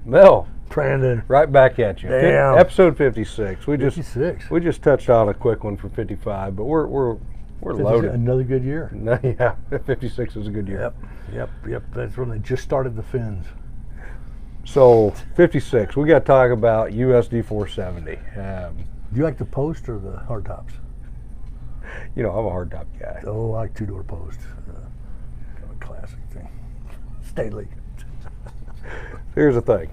Mel, Brandon. right back at you. Damn. Episode 56. We 56. just touched on a quick one for 55, but we're loaded. Another good year. No, yeah, 56 is a good year. Yep. That's when they just started the fins. So 56, we got to talk about USD 470. Do you like the post or the hard tops? You know, I'm a hard top guy. Oh, I like two-door post. Kind of a classic thing. Stately. Here's the thing.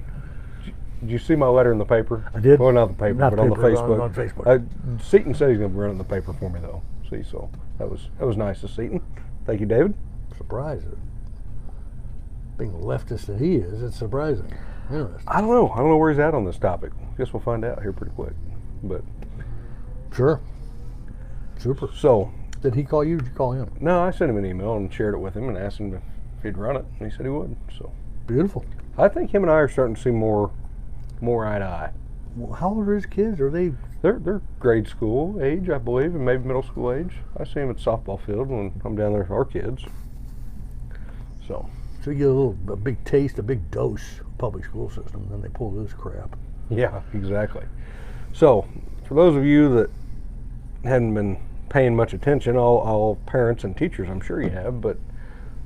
Did you see my letter in the paper? I did. Well, not the paper, but on the Facebook. On Facebook. Seaton said he's going to run it in the paper for me, though. See, so that was nice of Seaton. Thank you, David. Surprised. Being the leftist that he is, it's surprising. Interesting. I don't know where he's at on this topic. Guess we'll find out here pretty quick. But Sure. Super. So, did he call you? Did you call him? No, I sent him an email and shared it with him and asked him if he'd run it, and he said he would. So beautiful. I think him and I are starting to see more eye to eye. Well, how old are his kids? Are they? They're grade school age, I believe, and maybe middle school age. I see them at softball field when I'm down there with our kids. So you get a big taste, a big dose of public school system, and then they pull this crap. Yeah, exactly. So for those of you that hadn't been paying much attention, all parents and teachers, I'm sure you have, but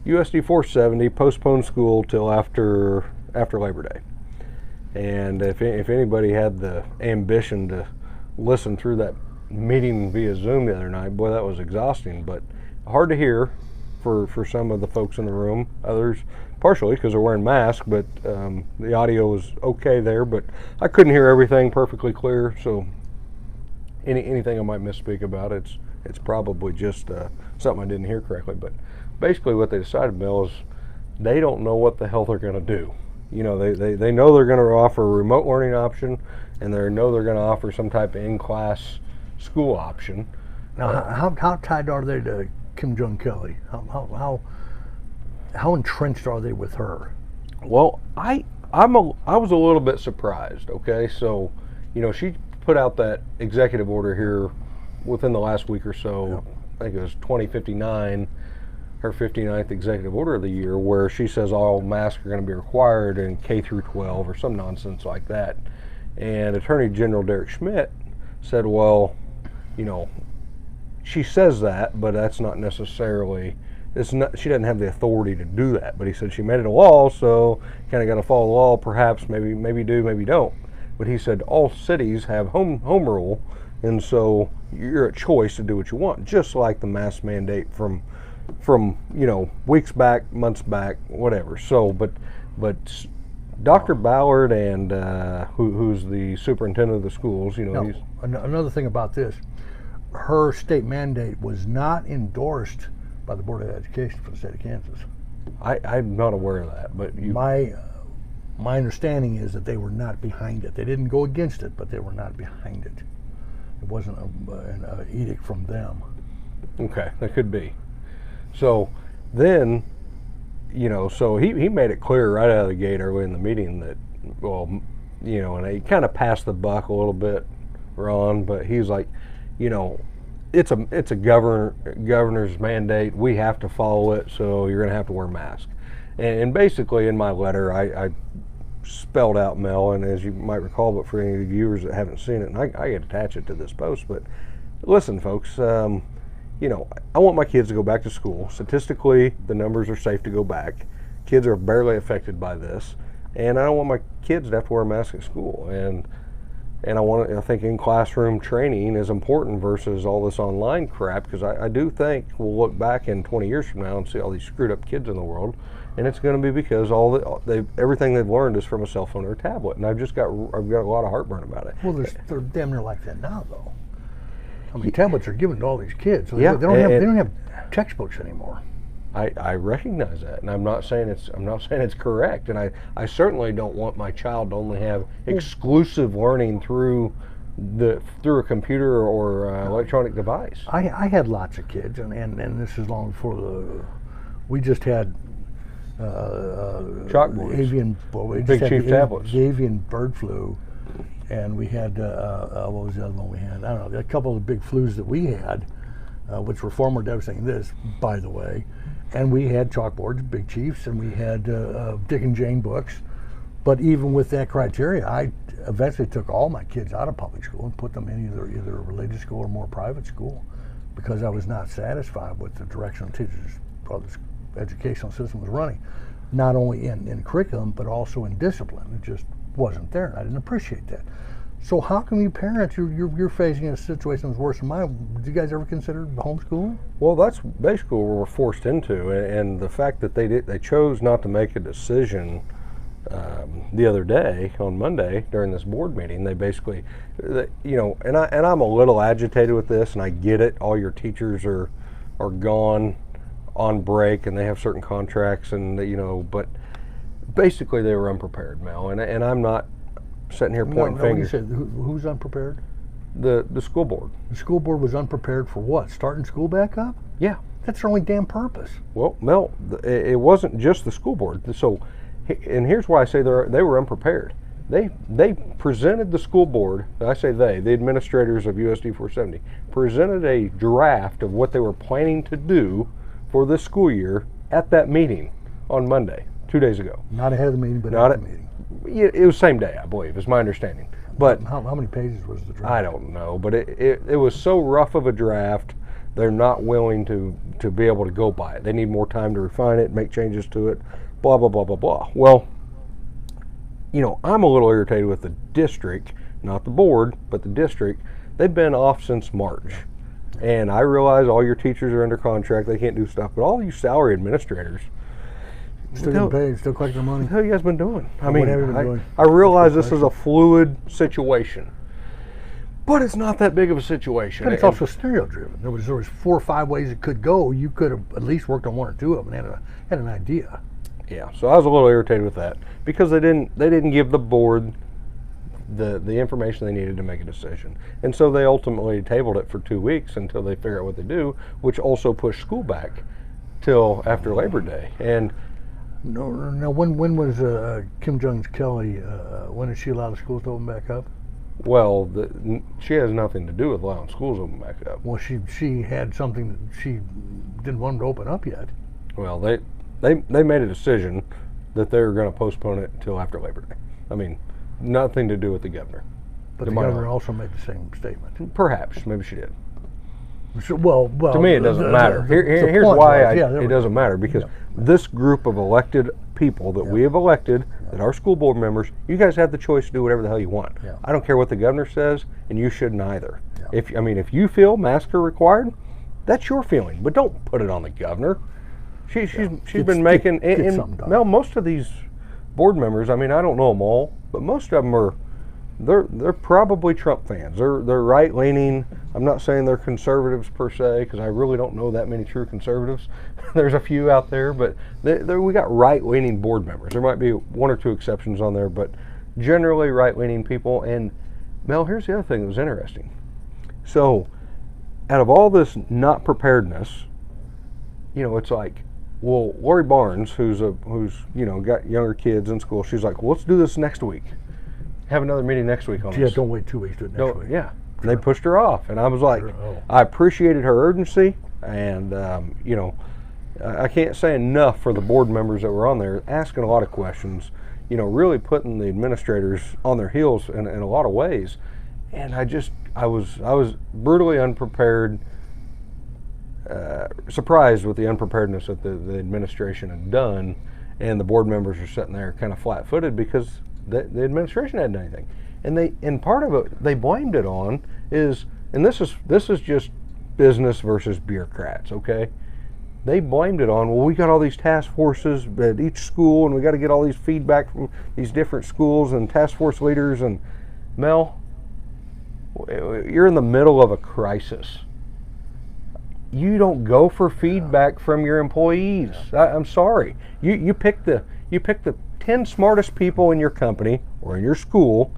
USD 470 postponed school till after Labor Day. And if anybody had the ambition to listen through that meeting via Zoom the other night, boy, that was exhausting, but hard to hear for some of the folks in the room. Others partially because they're wearing masks, but the audio was okay there, but I couldn't hear everything perfectly clear, so anything I might misspeak about, it's probably just something I didn't hear correctly. But basically what they decided, Mel, is they don't know what the hell they're going to do. You know, they know they're going to offer a remote learning option, and they know they're going to offer some type of in-class school option. Now, how tied are they to Kim Jong-Kelly? How entrenched are they with her? Well, I was a little bit surprised. Okay, so you know, she put out that executive order here within the last week or so. Yep. I think it was 2059, her 59th executive order of the year, where she says all masks are going to be required in K through 12 or some nonsense like that. And Attorney General Derek Schmidt said, well, you know, she says that, but that's not necessarily, she doesn't have the authority to do that. But he said she made it a law, so kind of got to follow the law, perhaps, maybe do, maybe don't. But he said all cities have home rule, and so you're at choice to do what you want, just like the mask mandate from you know, weeks back, months back, whatever. So, but Dr. Ballard and who's the superintendent of the schools, you know, he's another thing about this, her state mandate was not endorsed by the Board of Education for the state of Kansas. I'm not aware of that, but my understanding is that they were not behind it. They didn't go against it, but they were not behind it. It wasn't an edict from them. Okay, that could be. So then, you know, so he made it clear right out of the gate early in the meeting that, well, you know, and he kind of passed the buck a little bit, Ron, but he's like, you know, it's a governor's mandate. We have to follow it, so you're going to have to wear a mask. And basically in my letter, I spelled out, Mel, and as you might recall, but for any of the viewers that haven't seen it, and I can attach it to this post, but listen, folks, you know, I want my kids to go back to school. Statistically, the numbers are safe to go back. Kids are barely affected by this, and I don't want my kids to have to wear a mask at school. And I think in classroom training is important versus all this online crap, because I do think we'll look back in 20 years from now and see all these screwed up kids in the world, and it's going to be because everything they've learned is from a cell phone or a tablet, and I've got a lot of heartburn about it. Well, they're damn near like that now, though. I mean, tablets are given to all these kids, so yeah, they don't have textbooks anymore. I recognize that, and I'm not saying it's correct, and I certainly don't want my child to only have exclusive learning through a computer or electronic device. I had lots of kids, and this is long before we just had chalkboards, Big Chief tablets, avian bird flu, and we had what was the other one we had? I don't know. A couple of the big flus that we had, which were far more devastating than this, by the way. And we had chalkboards, Big Chiefs, and we had Dick and Jane books, But even with that criteria, I eventually took all my kids out of public school and put them in either a religious school or more private school, because I was not satisfied with the direction the teachers, well, this educational system was running, not only in curriculum but also in discipline. It just wasn't there, and I didn't appreciate that. So how come you parents, you're facing a situation that's worse than mine? Did you guys ever consider homeschooling? Well, that's basically what we're forced into, and the fact that they chose not to make a decision the other day on Monday during this board meeting. They basically, and I'm a little agitated with this, and I get it. All your teachers are gone on break, and they have certain contracts, and but basically they were unprepared, Mel, and I'm not sitting here pointing fingers. You said, who's unprepared? The school board. The school board was unprepared for what? Starting school back up? Yeah. That's their only damn purpose. Well, Mel, it wasn't just the school board. So, and here's why I say they were unprepared. They presented the school board, I say the administrators of USD 470, presented a draft of what they were planning to do for this school year at that meeting on Monday, 2 days ago. Not ahead of the meeting, but at the meeting. It was same day, I believe, is my understanding. But how many pages was the draft? I don't know, but it was so rough of a draft, they're not willing to be able to go by it. They need more time to refine it, make changes to it, blah, blah, blah, blah, blah. Well, I'm a little irritated with the district, not the board, but the district. They've been off since March. And I realize all your teachers are under contract, they can't do stuff, but all you salary administrators, still getting paid, still collecting their money. What have you guys been doing? I realize this is a fluid situation, but it's not that big of a situation. But it's also scenario driven. There was 4 or 5 ways it could go. You could have at least worked on 1 or 2 of them and had an idea. Yeah, so I was a little irritated with that because they didn't give the board the information they needed to make a decision, and so they ultimately tabled it for 2 weeks until they figure out what they do, which also pushed school back till after Labor Day. And no, when was Kim Jong-Kelly, when did she allow the schools to open back up? Well, she has nothing to do with allowing schools to open back up. Well, she had something that she didn't want them to open up yet. Well, they made a decision that they were going to postpone it until after Labor Day. I mean, nothing to do with the governor. But the governor also made the same statement. Perhaps, maybe she did. So, well, to me, it doesn't matter. Here's why it doesn't matter, because this group of elected people that we have elected, that are school board members, you guys have the choice to do whatever the hell you want. Yeah. I don't care what the governor says, and you shouldn't either. Yeah. If you feel masks are required, that's your feeling, but don't put it on the governor. She's been making Mel, most of these board members, I don't know them all, but most of them they're probably Trump fans. They're right leaning. I'm not saying they're conservatives per se, because I really don't know that many true conservatives. There's a few out there, but we got right leaning board members. There might be 1 or 2 exceptions on there, but generally right leaning people. And Mel, here's the other thing that was interesting. So, out of all this not preparedness, it's like, well, Lori Barnes, who's got younger kids in school, she's like, well, let's do this next week. Have another meeting next week on this. Yeah, don't wait 2 weeks, do it next week. Yeah, sure. They pushed her off, and I was like, I appreciated her urgency, and I can't say enough for the board members that were on there asking a lot of questions, really putting the administrators on their heels in a lot of ways, and I was brutally unprepared, surprised with the unpreparedness that the administration had done, and the board members are sitting there kind of flat-footed because the administration hadn't done anything, and part of it they blamed it on is, and this is just business versus bureaucrats, okay? They blamed it on, well, we got all these task forces at each school, and we got to get all these feedback from these different schools and task force leaders. And Mel, you're in the middle of a crisis. You don't go for feedback from your employees. I'm sorry. You pick the 10 smartest people in your company or in your school,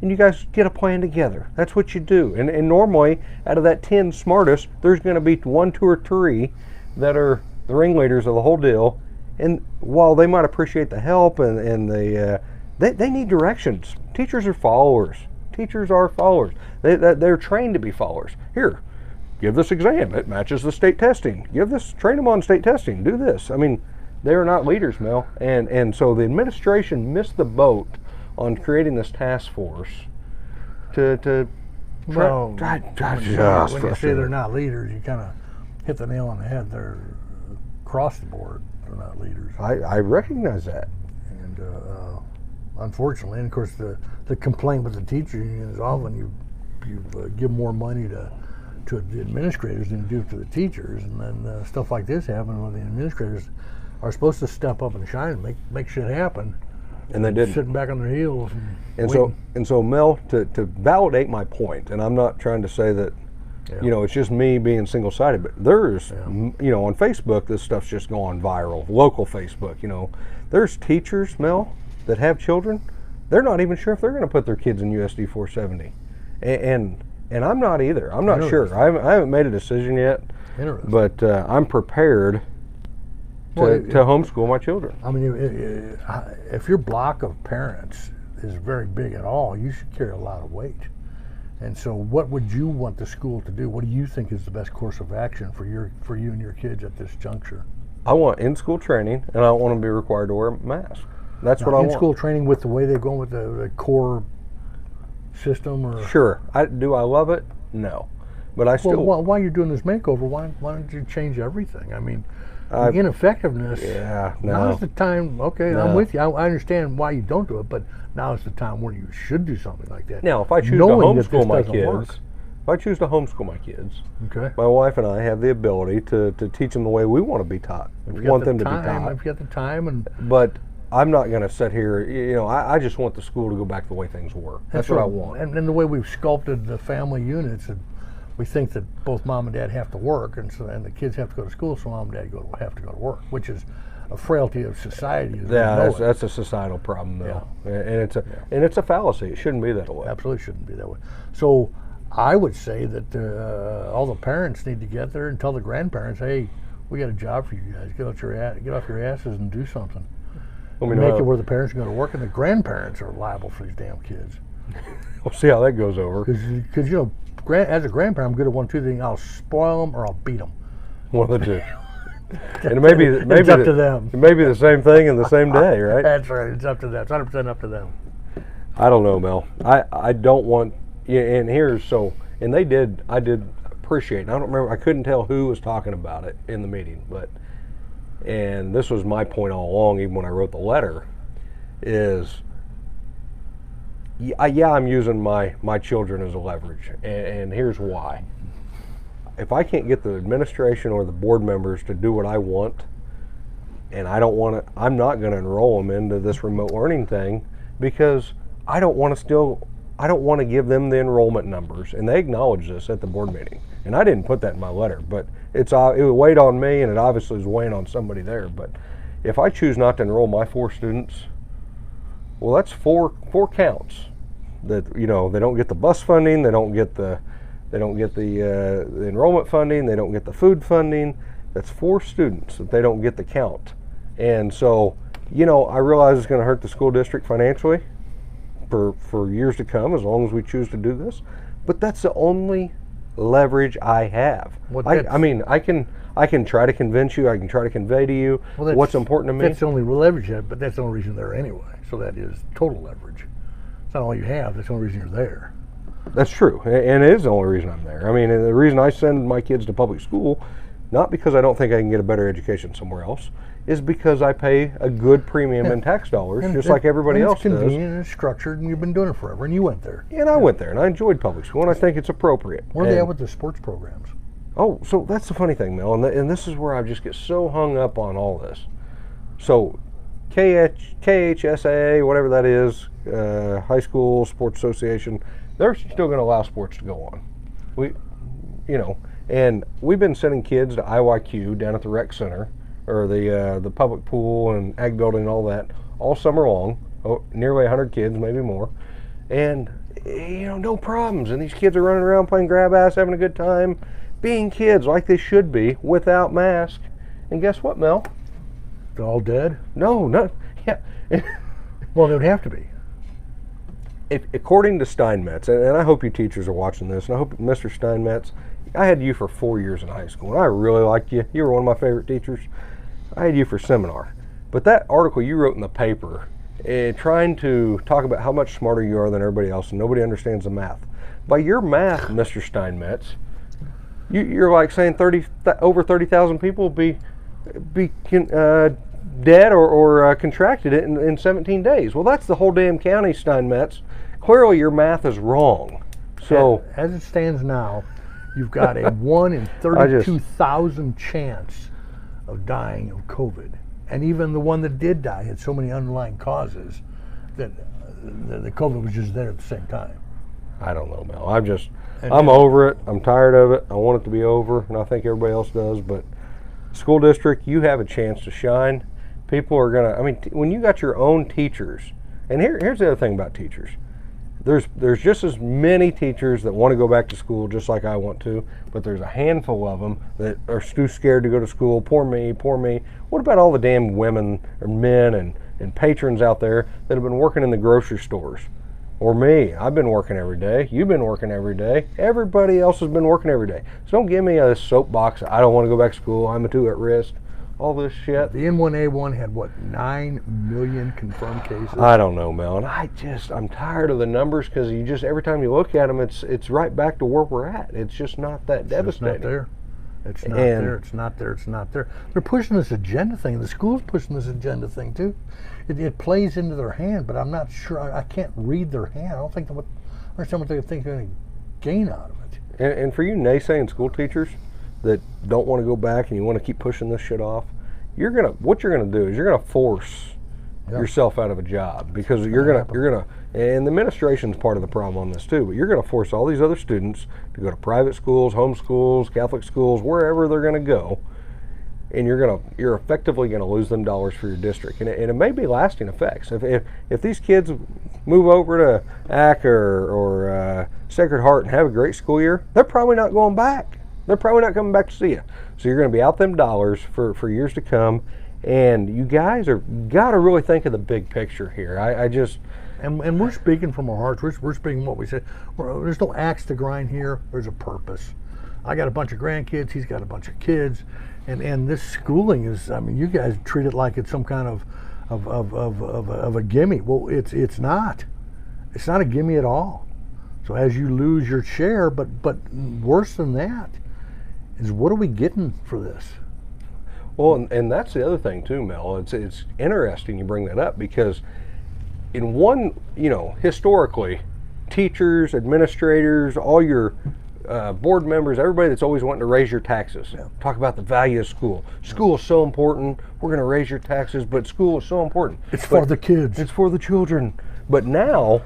and you guys get a plan together. That's what you do. And normally, out of that 10 smartest, there's going to be 1, 2, or 3 that are the ringleaders of the whole deal. And while they might appreciate the help and they need directions. Teachers are followers. Teachers are followers. They're trained to be followers. Here, give this exam. It matches the state testing. Train them on state testing. Do this. They're not leaders, Mel. And so the administration missed the boat on creating this task force to Well, try when you say they're not leaders, you kind of hit the nail on the head. They're across the board. They're not leaders. I recognize that. And unfortunately, and of course, the complaint with the teacher union is often you give more money to the administrators than you do to the teachers, and then stuff like this happens when the administrators are supposed to step up and shine and make shit happen. And they didn't. Sitting back on their heels. And so Mel, to validate my point, and I'm not trying to say that, it's just me being single-sided, but there's, on Facebook, this stuff's just going viral. Local Facebook, there's teachers, Mel, that have children. They're not even sure if they're going to put their kids in USD 470, and I'm not either. I'm not sure. I haven't made a decision yet, but I'm prepared to homeschool my children. I mean, if your block of parents is very big at all, you should carry a lot of weight. And so what would you want the school to do? What do you think is the best course of action for you and your kids at this juncture? I want in-school training, and I don't want them to be required to wear a mask. That's what I want. In-school training with the way they're going with the core system? Or Sure. Do I love it? No. But I still... Well, while you're doing this makeover, why don't you change everything? I mean... ineffectiveness. Yeah, no. Now's the time. Okay, no. I'm with you. I understand why you don't do it, but now is the time where you should do something like that. Now, if I choose to homeschool my kids, okay, my wife and I have the ability to teach them the way we want to be taught. We want them to be taught. If you got the time, but I'm not going to sit here. I just want the school to go back the way things were. That's what I want. And the way we've sculpted the family units. We think that both mom and dad have to work, and the kids have to go to school, so mom and dad have to go to work, which is a frailty of society. That's a societal problem, though, and it's a fallacy. It shouldn't be that way. Absolutely shouldn't be that way. So I would say that all the parents need to get there and tell the grandparents, "Hey, we got a job for you guys. Get off your asses and do something." Make it where the parents go to work and the grandparents are liable for these damn kids. We'll see how that goes over. Because as a grandparent, I'm good at one, two things. I'll spoil them or I'll beat them. One of the two. And maybe it's up to them. It may be the same thing in the same day, right? That's right. It's up to them. It's 100% up to them. I don't know, Mel. I don't want. And I did appreciate. And I don't remember. I couldn't tell who was talking about it in the meeting, and this was my point all along, even when I wrote the letter, is. I'm using my children as a leverage, and here's why. If I can't get the administration or the board members to do what I want, and I'm not going to enroll them into this remote learning thing because I don't want to give them the enrollment numbers, and they acknowledge this at the board meeting. And I didn't put that in my letter, but it weighed on me, and it obviously is weighing on somebody there. But if I choose not to enroll my 4 students, well, that's four counts. That they don't get the bus funding, they don't get the enrollment funding, they don't get the food funding. That's 4 students that they don't get the count. And so, I realize it's going to hurt the school district financially for years to come, as long as we choose to do this. But that's the only leverage I have. I can try to convince you. I can try to convey to you what's important to me. That's the only leverage you have, but that's the only reason they're there anyway. So that is total leverage. It's not all you have. That's the only reason you're there. That's true, and it is the only reason I'm there. I mean, the reason I send my kids to public school, not because I don't think I can get a better education somewhere else, is because I pay a good premium in tax dollars, just like everybody else does. It's convenient and it's structured, and you've been doing it forever, and you went there. And I went there, and I enjoyed public school, and I think it's appropriate. Where are they at with the sports programs? Oh, so that's the funny thing, Mel, and this is where I just get so hung up on all this. So KHSAA, whatever that is, High School Sports Association, they're still going to allow sports to go on. And we've been sending kids to IYQ down at the rec center, or the public pool and ag building and all that, all summer long. Nearly 100 kids, maybe more, and no problems. And these kids are running around playing grab ass, having a good time, being kids like they should be, without masks. And guess what, Mel? They're all dead? No, not yeah. Well, they would have to be. According to Steinmetz, and I hope you teachers are watching this, and I hope Mr. Steinmetz, I had you for 4 years in high school, and I really liked you. You were one of my favorite teachers. I had you for seminar. But that article you wrote in the paper, trying to talk about how much smarter you are than everybody else, and nobody understands the math. By your math, Mr. Steinmetz, you're like saying over 30,000 people be dead or contracted it in 17 days. Well, that's the whole damn county, Steinmetz. Clearly, your math is wrong. So, as it stands now, you've got a 1 in 32,000 chance of dying of COVID. And even the one that did die had so many underlying causes that the COVID was just there at the same time. I don't know, Mel. I'm over it. I'm tired of it. I want it to be over, and I think everybody else does. But school district, you have a chance to shine. People are going to, I mean, when you got your own teachers, and here's the other thing about teachers. There's just as many teachers that want to go back to school just like I want to, but there's a handful of them that are too scared to go to school. Poor me, poor me. What about all the damn women or men and patrons out there that have been working in the grocery stores? Or me. I've been working every day. You've been working every day. Everybody else has been working every day. So don't give me a soapbox. I don't want to go back to school. I'm too at risk. All this shit. The N1A1 had, what, 9 million confirmed cases? I don't know, Mel. And I'm tired of the numbers because every time you look at them, it's right back to where we're at. It's just not that devastating. It's not there. It's not there. It's not there. It's not there. They're pushing this agenda thing. The school's pushing this agenda thing, too. It plays into their hand, but I'm not sure. I can't read their hand. I don't think I understand what they think they're going to gain out of it. And for you naysaying school teachers that don't want to go back and you want to keep pushing this shit off, what you're gonna do is you're gonna force yourself out of a job because you're gonna and the administration's part of the problem on this too, but you're gonna force all these other students to go to private schools, home schools, Catholic schools, wherever they're gonna go, and you're effectively gonna lose them dollars for your district, and it may be lasting effects. If these kids move over to AC or Sacred Heart and have a great school year, they're probably not going back. They're probably not coming back to see you. So you're going to be out them dollars for years to come. And you guys got to really think of the big picture here. And we're speaking from our hearts. We're speaking what we said. There's no axe to grind here. There's a purpose. I got a bunch of grandkids. He's got a bunch of kids. And this schooling is, I mean, you guys treat it like it's some kind of a gimme. Well, it's not. It's not a gimme at all. So as you lose your share, but worse than that, is what are we getting for this? Well, and that's the other thing too, Mel. It's interesting you bring that up because in one, historically, teachers, administrators, all your board members, everybody that's always wanting to raise your taxes, talk about the value of school. School is so important. We're going to raise your taxes, but school is so important. It's for the kids. It's for the children. But now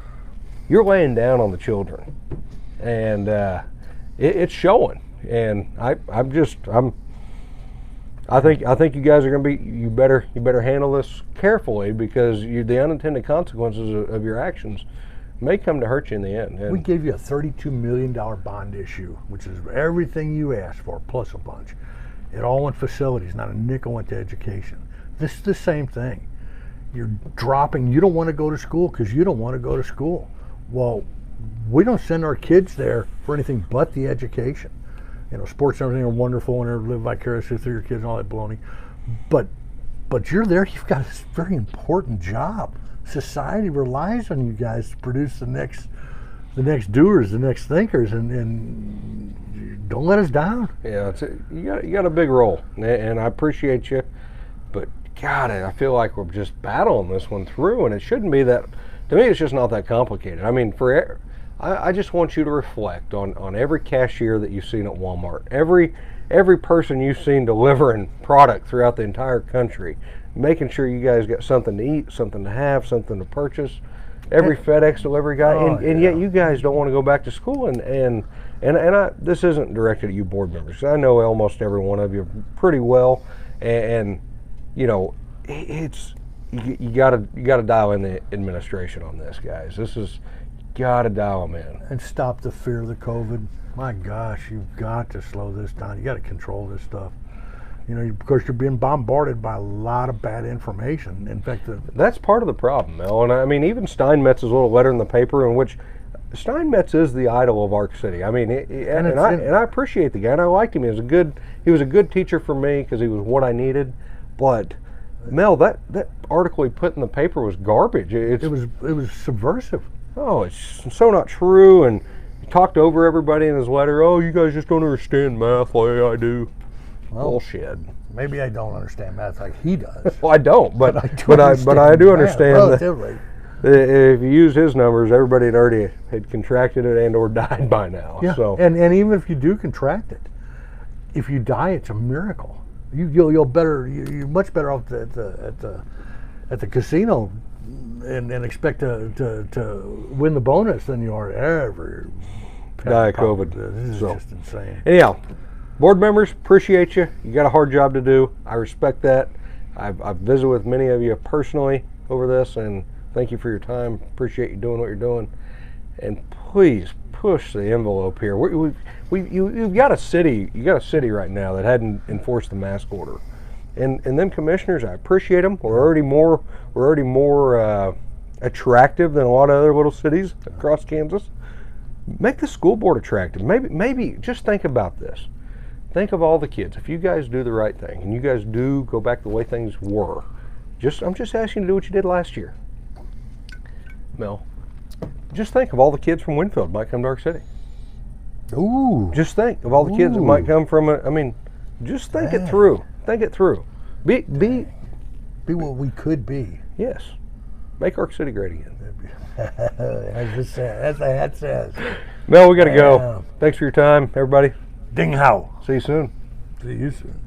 you're laying down on the children, and it's showing. And I think you guys are going to be. You better handle this carefully because the unintended consequences of your actions may come to hurt you in the end. And we gave you a $32 million bond issue, which is everything you asked for plus a bunch. It all went facilities, not a nickel went to education. This is the same thing. You're dropping. You don't want to go to school because you don't want to go to school. Well, we don't send our kids there for anything but the education. Sports and everything are wonderful and they live vicariously through your kids and all that baloney. But you're there, you've got this very important job. Society relies on you guys to produce the next doers, the next thinkers, and don't let us down. Yeah, you got a big role, and I appreciate you. But God, I feel like we're just battling this one through, and it shouldn't be that. To me, it's just not that complicated. I mean, I just want you to reflect on every cashier that you've seen at Walmart, every person you've seen delivering product throughout the entire country, making sure you guys got something to eat, something to have, something to purchase. Every FedEx delivery guy, and yet you guys don't want to go back to school. And this isn't directed at you board members. I know almost every one of you pretty well, and it's. You gotta dial in the administration on this, guys. Gotta dial them in and stop the fear of the COVID. My gosh, you've got to slow this down. You got to control this stuff. Because you're being bombarded by a lot of bad information. In fact, that's part of the problem, Mel. And I mean, even Steinmetz's little letter in the paper, in which Steinmetz is the idol of Arc City. I mean, I appreciate the guy, and I liked him. He was a good teacher for me because he was what I needed. But Mel, that article he put in the paper was garbage. It was subversive. Oh, it's so not true. And he talked over everybody in his letter. Oh, you guys just don't understand math like I do. Well, bullshit. Maybe I don't understand math like he does. Well, I don't, but I do understand that if you use his numbers, everybody had already had contracted it and or died by now. Yeah. So and even if you do contract it, if you die, it's a miracle. You're much better off at the casino and expect to win the bonus than you are ever die of COVID. This is just insane. Anyhow, board members, appreciate you. You got a hard job to do. I respect that. I've visited with many of you personally over this, and thank you for your time. Appreciate you doing what you're doing. And please push the envelope here. You've got a city. You got a city right now that hadn't enforced the mask order, and them commissioners, I appreciate them. We're already more attractive than a lot of other little cities across Kansas. Make the school board attractive. Maybe just think about this. Think of all the kids. If you guys do the right thing and you guys do go back the way things were, I'm just asking you to do what you did last year. Mel, just think of all the kids from Winfield might come to our city. Ooh. Just think of all the kids that might come from just think it through. Think it through. Be what we could be. Yes. Make our city great again. As the hat says. Mel, we got to go. Thanks for your time, everybody. Ding hao. See you soon. See you soon.